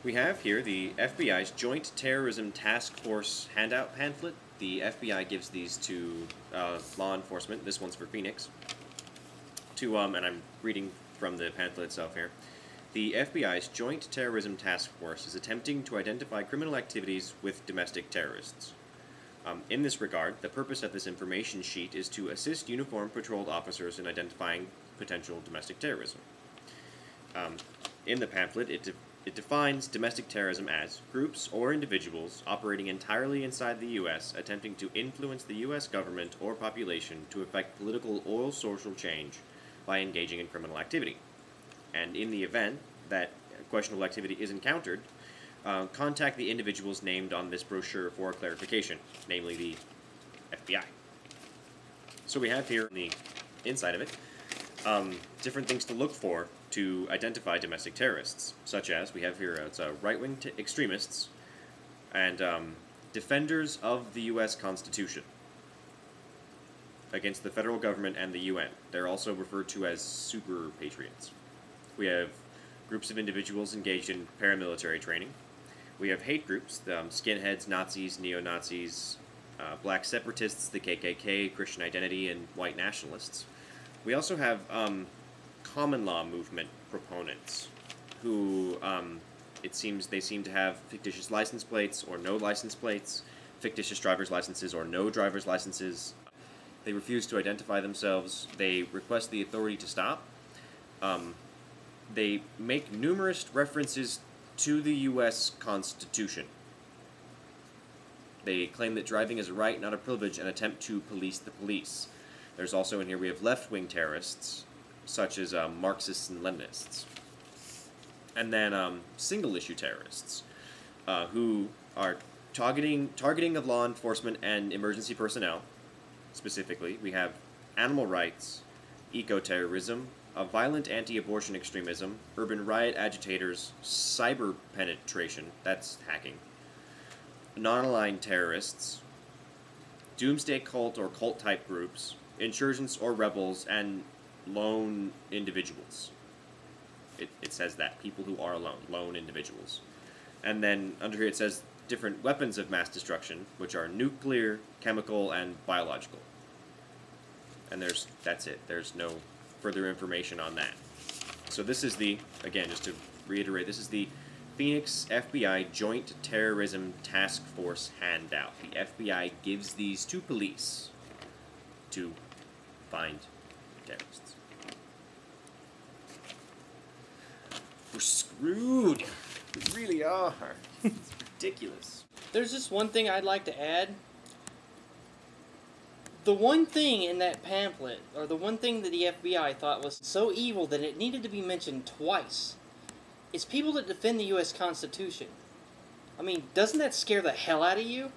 We have here the FBI's Joint Terrorism Task Force handout pamphlet. The FBI gives these to law enforcement. This one's for Phoenix. And I'm reading from the pamphlet itself here. The FBI's Joint Terrorism Task Force is attempting to identify criminal activities with domestic terrorists. In this regard, the purpose of this information sheet is to assist uniformed patrolled officers in identifying potential domestic terrorism. In the pamphlet, it defines domestic terrorism as groups or individuals operating entirely inside the U.S. attempting to influence the U.S. government or population to effect political or social change by engaging in criminal activity. And in the event that questionable activity is encountered, contact the individuals named on this brochure for clarification, namely the FBI. So we have here on the inside of it different things to look for to identify domestic terrorists, such as we have here it's right-wing extremists and defenders of the U.S. Constitution against the federal government and the UN. They're also referred to as super patriots. We have groups of individuals engaged in paramilitary training. We have hate groups, skinheads, Nazis, neo-Nazis, black separatists, the KKK, Christian Identity, and white nationalists. We also have common law movement proponents who it seems they seem to have fictitious license plates or no license plates, fictitious driver's licenses or no driver's licenses. They refuse to identify themselves. They request the authority to stop. They make numerous references to the U.S. Constitution. They claim that driving is a right, not a privilege, and attempt to police the police. There's also in here we have left-wing terrorists, such as Marxists and Leninists. And then single-issue terrorists, who are targeting of law enforcement and emergency personnel. Specifically, we have animal rights, eco-terrorism, violent anti-abortion extremism, urban riot agitators, cyber penetration, that's hacking, non-aligned terrorists, doomsday cult or cult-type groups, insurgents or rebels, and lone individuals. It says that, people who are alone, lone individuals. And then under here it says different weapons of mass destruction, which are nuclear, chemical, and biological. And that's it. There's no further information on that. So this is the, again, just to reiterate, this is the Phoenix FBI Joint Terrorism Task Force handout. The FBI gives these to police to find terrorists. We're screwed. We really are. It's ridiculous. There's just one thing I'd like to add. The one thing in that pamphlet, or the one thing that the FBI thought was so evil that it needed to be mentioned twice, is people that defend the U.S. Constitution. I mean, doesn't that scare the hell out of you?